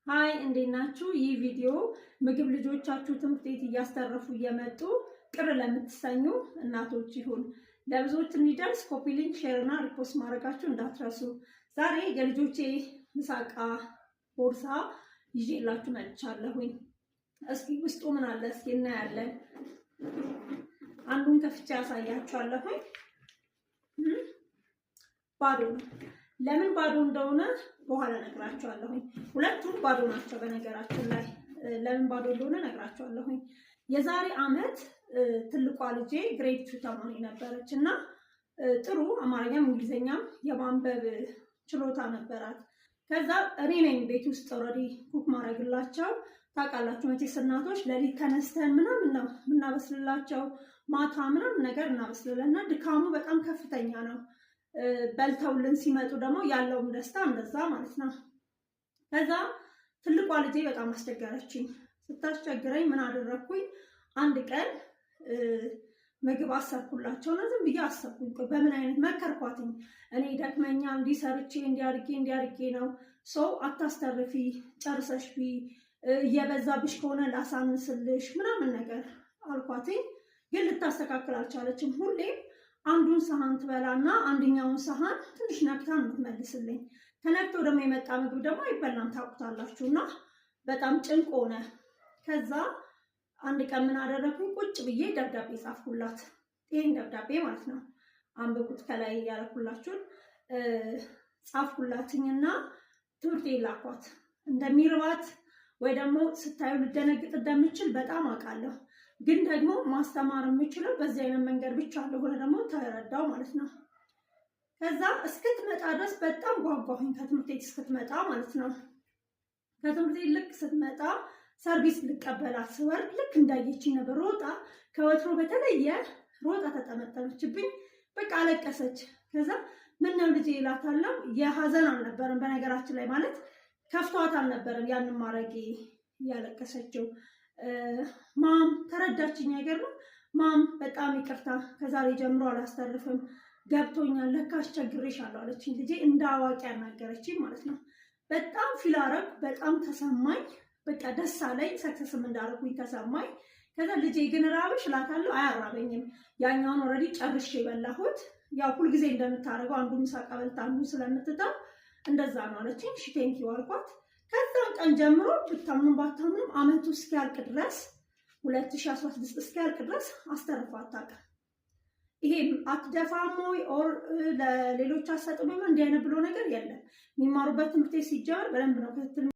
ሃይ እንዴት ናችሁ? ይህ ቪዲዮ ምግብ ልጆቻችሁ ትምህርት ቤት እያስተረፉ እየመጡ ቅር ለምትሰኙ እናቶች ይሁን። ለብዙዎች እንዲደርስ ኮፒ ሊንክ፣ ሼር እና ሪፖስት ማድረጋችሁ እንዳትረሱ። ዛሬ የልጆቼ ምሳቃ ቦርሳ ይዤላችሁ መጥቻለሁኝ። እስኪ ውስጡ ምን አለ እስኪ እናያለን። አንዱን ከፍቼ ያሳያችኋለሁኝ። ባዶ ነው። ለምን ባዶ እንደሆነ በኋላ ነግራችኋለሁኝ። ሁለቱም ባዶ ናቸው። በነገራችን ላይ ለምን ባዶ እንደሆነ ነግራችኋለሁኝ። የዛሬ አመት ትልቋ ልጄ ግሬድ 2 ተማሪ ነበረች እና ጥሩ አማርኛም እንግሊዘኛም የማንበብ ችሎታ ነበራት። ከዛ እኔ ነኝ ቤት ውስጥ ኦልሬዲ ኩክ ማድረግላቸው። ታውቃላችሁ መቼስ እናቶች ለሊት ተነስተን ምናምን ነው የምናበስልላቸው፣ ማታ ምናምን ነገር እናበስልለን እና ድካሙ በጣም ከፍተኛ ነው። በልተውልን ሲመጡ ደግሞ ያለውም ደስታ እንደዛ ማለት ነው። ከዛ ትልቋ ልጄ በጣም አስቸገረችኝ። ስታስቸግረኝ ምን አደረኩኝ? አንድ ቀን ምግብ አሰርኩላቸውና ዝም ብዬ አሰብኩኝ። በምን አይነት መከርኳትኝ። እኔ ደክመኛ እንዲሰርቼ እንዲያርጌ ነው ሰው አታስተርፊ፣ ጨርሰሽ ቢ እየበዛብሽ ከሆነ ላሳንስልሽ ምናምን ነገር አልኳትኝ። ግን ልታስተካክል አልቻለችም። ሁሌም አንዱን ሰሃን ትበላና አንደኛውን ሰሃን ትንሽ ነክታ የምትመልስልኝ። ተነክቶ ደግሞ የመጣ ምግብ ደግሞ አይበላም ታውቁታላችሁና በጣም ጭንቅ ሆነ። ከዛ አንድ ቀን ምን አደረኩኝ? ቁጭ ብዬ ደብዳቤ ጻፍኩላት። ይሄን ደብዳቤ ማለት ነው አንብቡት፣ ከላይ ያለኩላችሁን ጻፍኩላትኝና ትምህርት ላኳት። እንደሚርባት ወይ ደግሞ ስታዩ ልደነግጥ እንደምችል በጣም አውቃለሁ። ግን ደግሞ ማስተማር የምችለው በዚህ አይነት መንገድ ብቻ እንደሆነ ደግሞ ተረዳው ማለት ነው። ከዛ እስክትመጣ ድረስ በጣም ጓጓሁኝ፣ ከትምህርት ቤት እስክትመጣ ማለት ነው። ከትምህርት ቤት ልክ ስትመጣ ሰርቪስ ልቀበላት ስወርድ ልክ እንዳየችኝ ነበር። ሮጣ ከወትሮ በተለየ ሮጣ ተጠመጠመችብኝ። በቃ አለቀሰች። ከዛ ምን ነው ልጄ እላታለሁ። የሀዘን አልነበረም በነገራችን ላይ ማለት ከፍቷት አልነበረም ያንን ማድረጌ እያለቀሰችው። ማም ተረዳችኝ። ነገር ነው ማም በጣም ይቅርታ፣ ከዛሬ ጀምሮ አላስተርፍም፣ ገብቶኛል፣ ለካ አስቸግሬሻለሁ አለችኝ። ልጄ እንደ አዋቂ ያናገረችኝ ማለት ነው። በጣም ፊላረግ በጣም ተሰማኝ። በቃ ደስ አለኝ፣ ሰክሰስም እንዳደረኩኝ ተሰማኝ። ከዛ ልጄ ግን ራብሽ እላታለሁ። አያራበኝም፣ ያኛውን ኦልሬዲ ጨርሼ የበላሁት። ያው ሁልጊዜ እንደምታደርገው አንዱ ምሳቃ በልታ አንዱ ስለምትተው እንደዛ ነው አለችኝ። እሺ ቴንኪው አልኳት። ከዛም ቀን ጀምሮ ብታምኑም ባታምኑም አመቱ እስኪያልቅ ድረስ 2016 እስኪያልቅ ድረስ አስተርፋ አታውቅም። ይሄ አትደፋም ወይ ኦር ለሌሎች አሰጥም እንዲህ አይነት ብሎ ነገር የለም። የሚማሩበት ትምህርት ሲጀመር በደንብ ነው ክትትል